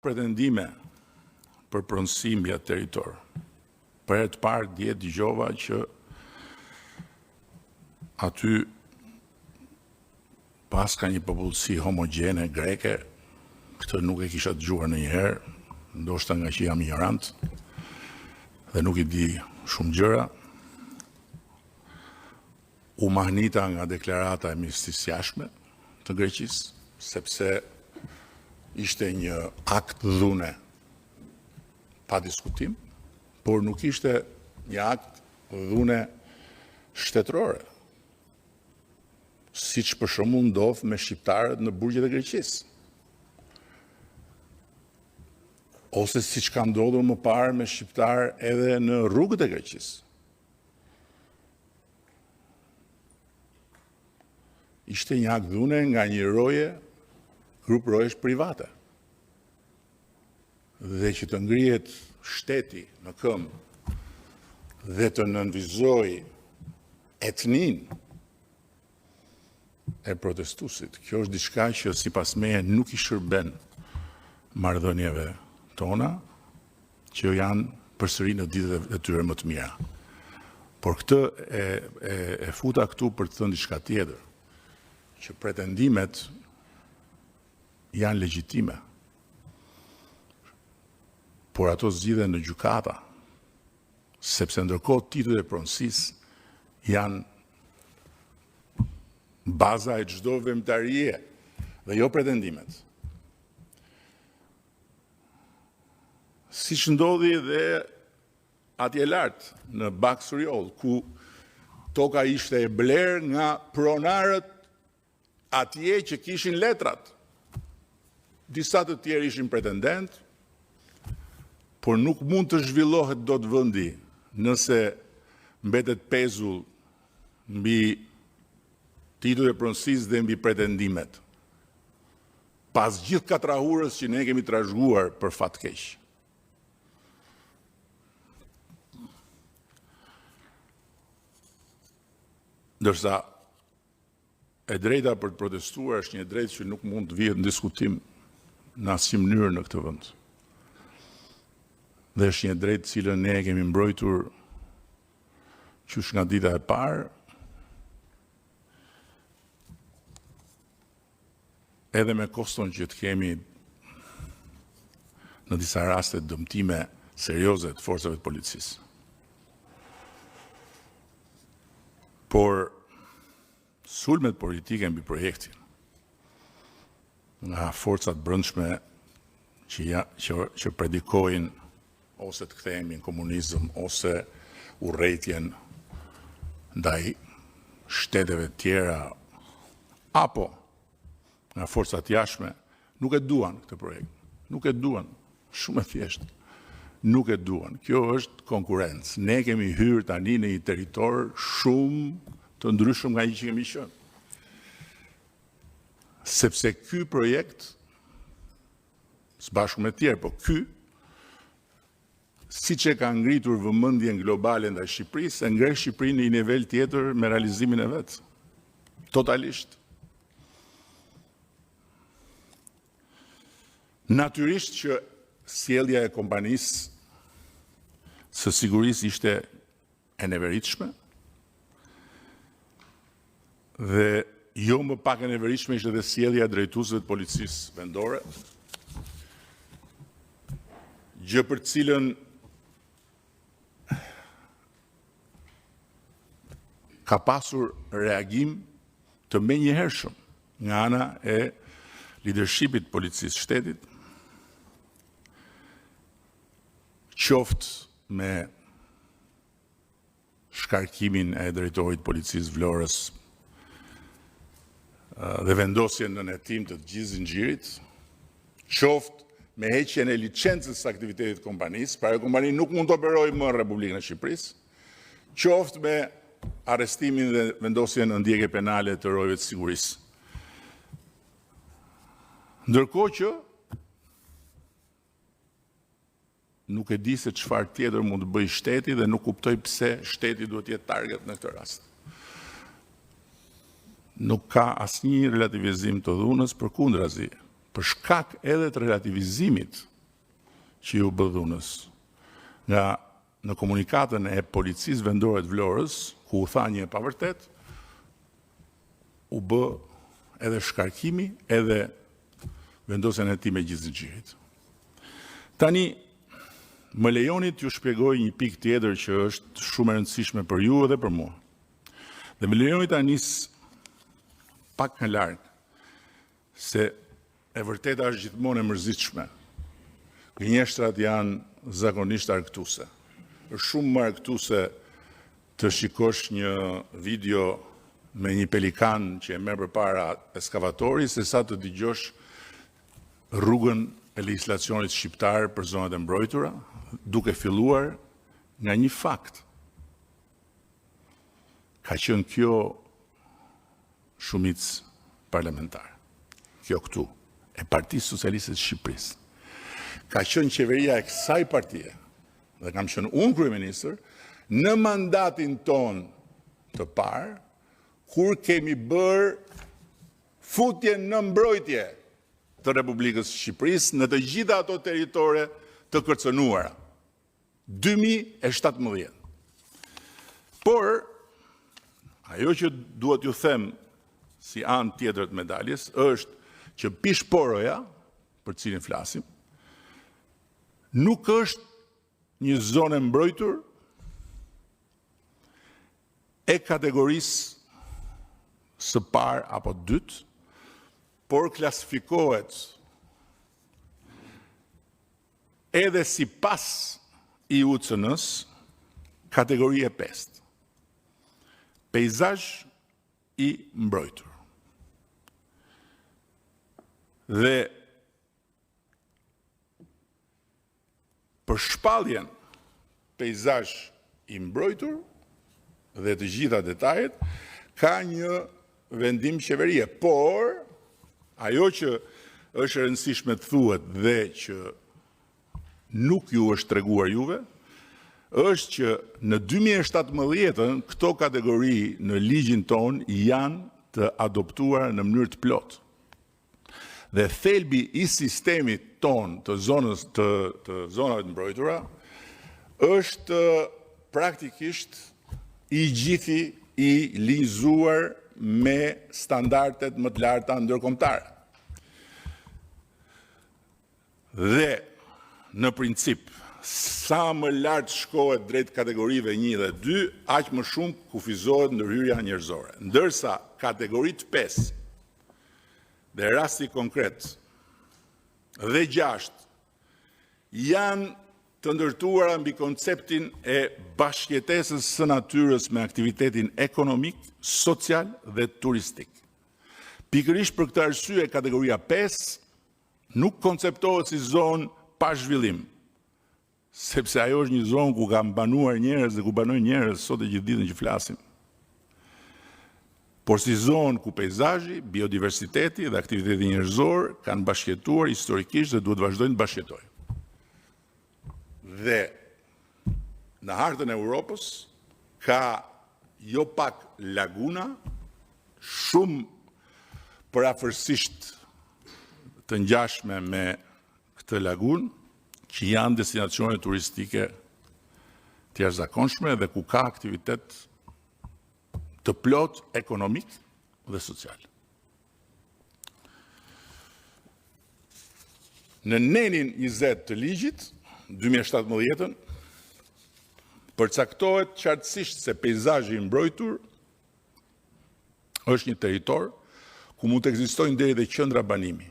pretendime për pronësi mbi atë territor. Për herë të parë dje dëgjova që aty pas ka një popullsi homogjene greke, këtë nuk e kisha dëgjuar ndonjëherë, ndoshta nga që jam ignorant dhe nuk i di shumë gjëra. U mahnita nga deklarata e ministrisë së jashtme të Greqisë, sepse ishte një akt dhune pa diskutim, por nuk ishte një akt dhune shtetërore, siç për shembull ndodh me shqiptarët në burgjet e Greqisë. Ose siç ka ndodhur më parë me shqiptarë edhe në rrugët e Greqisë. Ishte një akt dhune nga një grup rojesh private. Dhe që të ngrihet shteti në këmbë dhe të nënvizoj etnin e protestuesit. Kjo është diçka që sipas meje nuk i shërben marrëdhënieve tona, që janë përsëri në ditët e tyre më të mira. Por këtë e futa këtu për të thënë diçka tjetër, që pretendimet janë legjitime, por ato zgjidhen në gjykata, sepse ndërkohë titujt e pronësisë janë baza e çdo veprimtarie dhe jo pretendimet. Siç ndodhi dhe atje lart në Bak Suriol, ku toka ishte e blerë nga pronarët atje që kishin letrat. Disa të tjerë ishin pretendent, por nuk mund të zhvillohet dot vendi nëse mbetet pezull mbi titujt e pronësisë dhe mbi pretendimet. Pas gjithë katrahurës që ne kemi trashëguar për fat keq. Ndërsa e drejta për të protestuar është një drejtë që nuk mund të vihet në diskutim në asnjë mënyrë në këtë vend. Dhe është një drejtë cilën ne e kemi mbrojtur qysh nga dita e parë, edhe me koston që të kemi në disa raste dëmtime serioze të forcave të policisë. Por sulmet politike mbi projektin nga forcat brendshme që predikojnë ose të kthehemi në komunizëm ose urrëtitjen ndaj shteteve të tjera apo nga forcat jashtme nuk e duan këtë projekt. Nuk e duan, shumë e thjeshtë. Nuk e duan. Kjo është konkurrencë. Ne kemi hyrë tani në një territor shumë të ndryshëm nga që kemi qenë. Sepse ky projekt, së bashku me tjerë, po ky, siç e ka ngritur vëmendjen globale ndaj Shqipërisë, e ngre Shqipërinë në një nivel tjetër me realizimin e vet. Totalisht. Natyrisht që sjellja e kompanisë së sigurisë ishte e neveritshme, dhe jo më pak e neveritshme ishte dhe sjellja e drejtuesve të policisë vendore, gjë për cilën ka pasur reagim të menjëhershëm nga ana e leadershipit policisë shtetit, qoftë me shkarkimin e drejtorit policisë Vlorës dhe vendosjen në hetim të gjithë zinxhirit, qoftë me heqjen e licencës së aktivitetit të kompanisë, pra ajo kompani nuk mund të operojë më në Republikën e Shqipërisë, qoftë me arrestimin dhe vendosjen në ndjekje penale të rojëve të sigurisë. Ndërkohë që nuk e di se çfarë tjetër mund të bëjë shteti dhe nuk kuptoj pse shteti duhet të jetë target në këtë rast. Nuk ka asnjë relativizim të dhunës, përkundrazi, për shkak edhe të relativizimit që ju bë dhunës. Nga në komunikatën e policisë vendore të Vlorës, ku u tha një e pavërtet, u bë edhe shkarkimi, edhe vendosjen e tij me gjithëzgjirit. Tani, më lejoni t'ju shpjegoj një pikë tjetër që është shumë e rëndësishme për ju edhe për mua. Dhe më lejoni ta nis pak nga larg, se e vërteta është gjithmonë e mërzitshme. Gënjeshtrat janë zakonisht argëtuese. Është shumë më argëtuese të shikosh një video me një pelikan që e merr përpara eskavatori, se sa të dëgjosh rrugën e legjislacionit shqiptar për zonat e mbrojtura, duke filluar nga një fakt. Ka qenë kjo shumicë parlamentare. Kjo këtu, e Partisë Socialiste të Shqipërisë. Ka qenë qeveria e kësaj partie, dhe kam qenë unë kryeministër, në mandatin ton të parë, kur kemi bërë futje në mbrojtje të Republikës Shqipërisë në të gjitha ato territore të kërcënuara. 2017. Por, ajo që duhet ju them si anë tjetër të medaljes, është që Pishporoja, për cilin flasim, nuk është një zonë e mbrojtur e kategorisë së parë apo dytë, por klasifikohet edhe si pas i UCN-s kategori e 5. Peizazh i mbrojtur. Dhe për shpalljen peizazh i mbrojtur dhe të gjitha detajet, ka një vendim qeverie, por ajo që është e rëndësishme të thuhet dhe që nuk ju është treguar juve, është që në 2017 këto kategori në ligjin ton janë të adoptuar në mënyrë të plotë. Dhe thelbi i sistemit ton të zonave të mbrojtura është praktikisht i gjithi i linjëzuar me standardet më të larta ndërkombëtare. Dhe në princip, sa më lart shkohet drejt kategorive 1 dhe 2, aq më shumë kufizohet ndërhyrja njerëzore. Ndërsa kategoritë 5 dhe rasti konkret dhe 6 janë të ndërtuara mbi konceptin e bashkëjetesës së natyrës me aktivitetin ekonomik, social dhe turistik. Pikërisht për këtë arsye, kategoria 5 nuk konceptohet si zonë pa zhvillim, sepse ajo është një zonë ku kanë banuar njerëz dhe ku banojnë njerëz sot e gjithë ditën që flasim. Por si zonë ku peizazhi, biodiversiteti dhe aktiviteti njerëzor kanë bashkëjetuar historikisht dhe duhet vazhdojnë të bashkëjetojnë. Dhe në hartën e Europës ka jo pak laguna, shumë përafërsisht të ngjashme me këtë lagunë, që janë destinacione turistike të jashtëzakonshme dhe ku ka aktivitet të plot ekonomik dhe social. Në nenin 20 të ligjit, 2017, përcaktohet qartësisht se peizazhi i mbrojtur është një territor ku mund të ekzistojnë deri dhe qendra banimi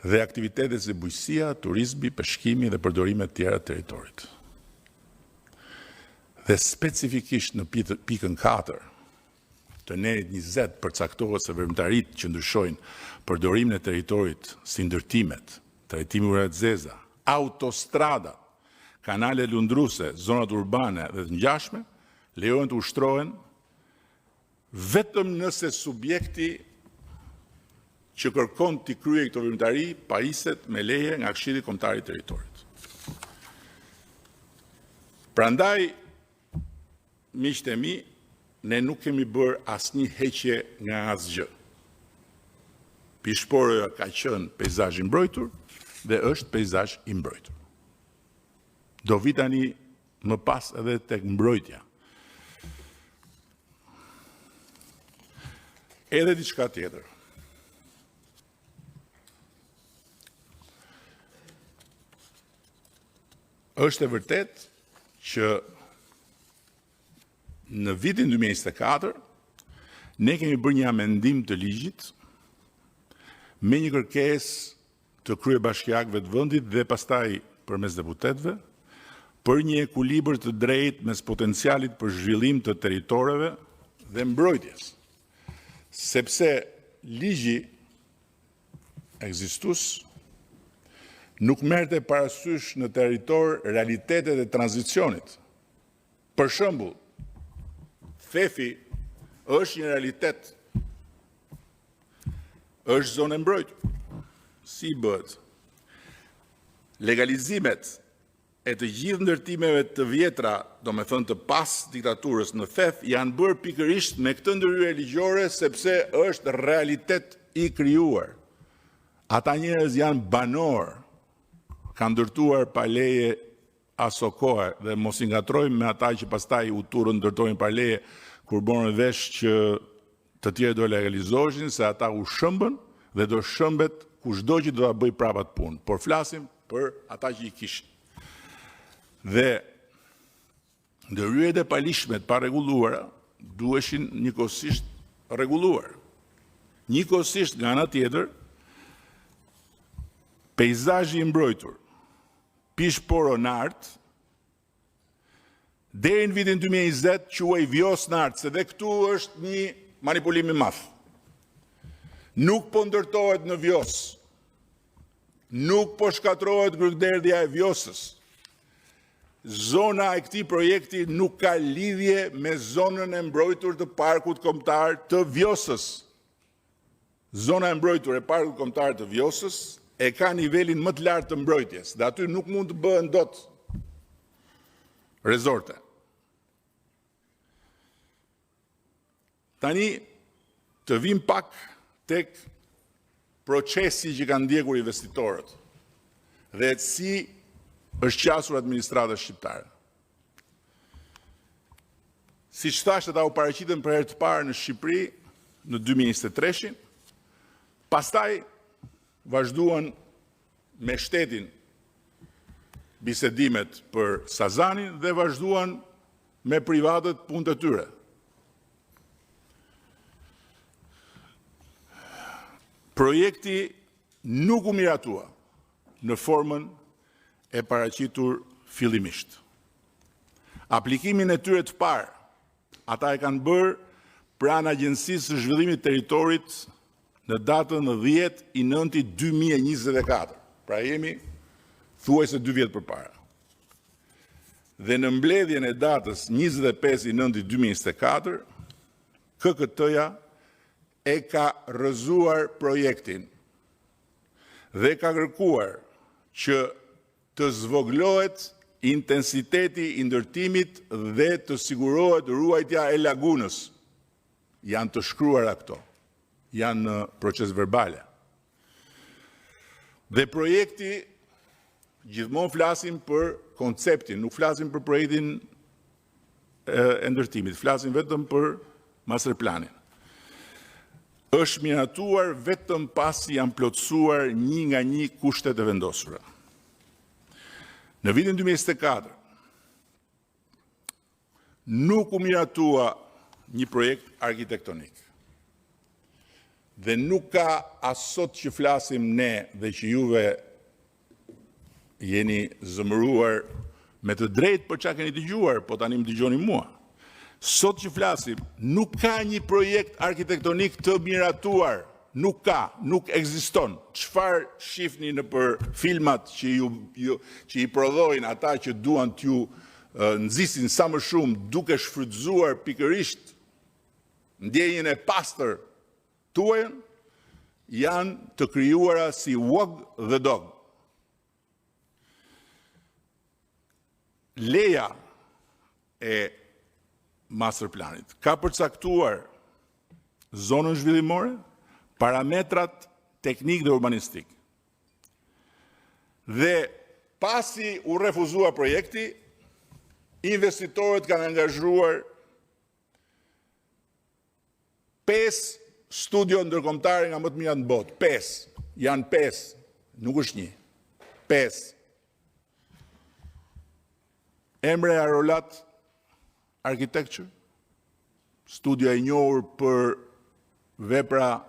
dhe aktivitetet si bujqësia, turizmi, peshkimi dhe përdorimet tjera të territorit. Dhe specifikisht në pikën 4 të nenit 20 përcaktohet se veprimtaritë që ndryshojnë përdorimin e territorit si ndërtimet, trajtimi ujërat zeza, autostrada, kanale lundruse, zonat urbane dhe të ngjashme, lejohen të ushtrohen vetëm nëse subjekti që kërkon t'i kryej këto veprimtari pariset me leje nga Këshilli Kombëtar i Territorit. Prandaj, miqtë e mi, ne nuk kemi bërë asnjë heqje nga asgjë. Pishporoja ka qenë peizazh i mbrojtur dhe është peizazh i mbrojtur. Do vi tani më pas edhe tek mbrojtja. Edhe diçka tjetër. Është e vërtet që në vitin 2024 ne kemi bërë një amendim të ligjit me një kërkesë të kryebashkiakëve të vendit dhe pastaj përmes deputetëve për një ekuilibër të drejtë mes potencialit për zhvillim të territoreve dhe mbrojtjes. Sepse ligji ekzistus nuk merrte parasysh në territor realitetet e tranzicionit. Për shembull, Thefi është një realitet, është zonë e mbrojtur. Si bëhet? Legalizimet e të gjithë ndërtimeve të vjetra, do me thënë të pas diktaturës në Thef, janë bërë pikërisht me këtë ndërhyrje ligjore sepse është realitet i krijuar. Ata njerëz janë banor, kanë ndërtuar pa leje aso kohë dhe mos i ngatrojmë me ata që pastaj u turën ndërtojnë pa leje kur borën vesh që të tjerë do legalizoheshin se ata u shëmbën dhe do shëmbet kushdo që do ta bëj prapat punë. Por flasim për ata që i kishin. Dhe ndërhyrjet e palishme të parregulluara duheshin njëkohësisht rregulluar. Njëkohësisht nga ana tjetër, peizazhi i mbrojtur Pishporo Nart deri në vitin 2020 quhej Vjos Nart, se dhe këtu është një manipulim i madh. Nuk po ndërtohet në Vjos. Nuk po shkatrohet grykderdhja e Vjosës. Zona e këtij projekti nuk ka lidhje me zonën e mbrojtur të parkut kombëtar të Vjosës. Zona e mbrojtur e parkut kombëtar të Vjosës e ka nivelin më të lartë të mbrojtjes, dhe aty nuk mund të bëhen dot rezorte. Tani të vim pak tek procesi që kanë ndjekur investitorët dhe si është qasur administrata shqiptare. Siç thashë, ata u paraqitën për herë të parë në Shqipëri në 2023, pastaj vazhduan me shtetin bisedimet për Sazanin dhe vazhduan me privatët punët e tyre. Projekti nuk u miratua në formën e paraqitur fillimisht. Aplikimin e tyre të parë, ata e kanë bërë pranë Agjencisë së Zhvillimit të Territorit në datën 10/9/2024. Pra jemi thuajse 2 vjet përpara. Dhe në mbledhjen e datës 25/9/2024, KKT-ja e ka rrëzuar projektin dhe ka kërkuar që të zvoglohet intensiteti i ndërtimit dhe të sigurohet ruajtja e lagunës. Janë të shkruara këto. Janë në proces verbale. Dhe projekti, gjithmonë flasim për konceptin, nuk flasim për projektin e ndërtimit, flasim vetëm për masterplanin. Është miratuar vetëm pasi janë plotësuar një nga një kushtet e vendosura. Në vitin 2024, nuk u miratua një projekt arkitektonik. Dhe nuk ka asot që flasim ne dhe që juve jeni zëmëruar me të drejtë për çka keni dëgjuar, po tani më dëgjoni mua. Sot që flasim, nuk ka një projekt arkitektonik të miratuar. Nuk ka, nuk ekziston. Çfarë shihni në për filmat që i prodhojnë ata që duan t'ju nxisin sa më shumë duke shfrytzuar pikërisht ndjenjën e pastër tuajën, janë të krijuara si Wog the Dog. Leja e masterplanit ka përcaktuar zonën zhvillimore, parametrat teknik dhe urbanistik. Dhe pasi u refuzua projekti, investitorët kanë angazhuar 5 studio ndërkombëtare nga më të mira në botë. 5. Janë 5, nuk është 1. 5. Emre Arolat Architecture, studio e njohur për vepra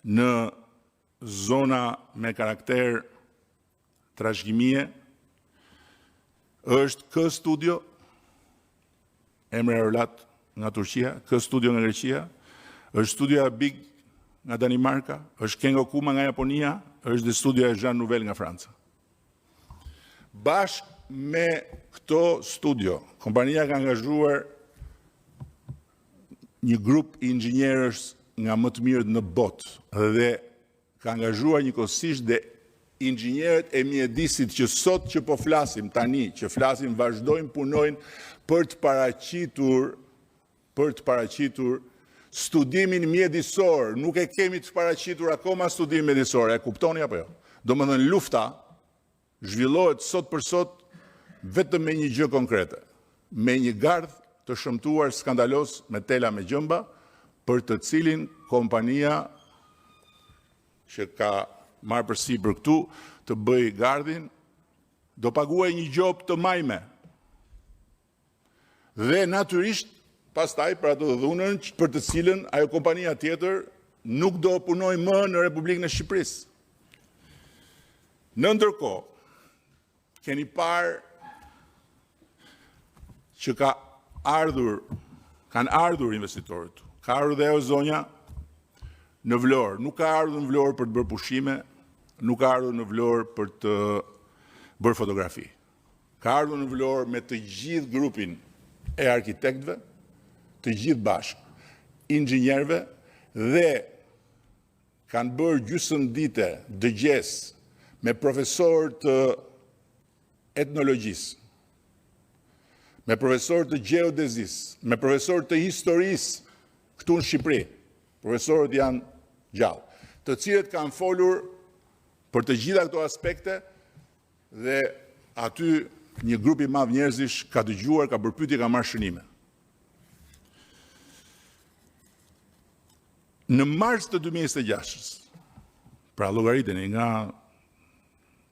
në zona me karakter trashëgimie, është K Studio, Emre Arolat nga Turqia, K Studio nga Greqia, është studioja Big nga Danimarka, është Kengo Kuma nga Japonia, është dhe studioja Jean Nouvel nga Franca. Bashkë me këto studio, kompania ka angazhuar një grup i inxhinierësh nga më të mirët në botë dhe ka angazhuar njëkohësisht dhe inxhinierët e mjedisit që sot që po flasim tani, që flasim vazhdojnë punojnë për të paraqitur studimin mjedisor. Nuk e kemi të paraqitur akoma studimin mjedisor, e kuptoni apo jo? Domethënë lufta zhvillohet sot për sot vetëm me një gjë konkrete, me një gardh të shëmtuar skandalos me tela me gjëmba, për të cilin kompania që ka marrë përsipër këtu të bëj gardhin, do paguaj një gjop të majme. Dhe natyrisht, pastaj për ato dhunën për të cilën ajo kompania tjetër nuk do punoj më në Republikën e Shqipërisë. Në ndërkohë, keni parë që kanë ardhur investitorët. Ka ardhur dhe Zonja në Vlorë. Nuk ka ardhur në Vlorë për të bërë pushime, nuk ka ardhur në Vlorë për të bërë fotografi. Ka ardhur në Vlorë me të gjithë grupin e arkitektëve, të gjithë bashkë, inxhinierëve, dhe kanë bërë gjysmëdite dëgjes me profesorë të etnologjisë, me profesorë të gjeodezisë, me profesorë të historisë këtu në Shqipëri. Profesorët janë gjallë, të cilët kanë folur për të gjitha këto aspekte dhe aty një grup i madh njerëzish ka dëgjuar, ka bërë pyetje, ka marrë shënime. Në mars të 2026, pra llogariteni nga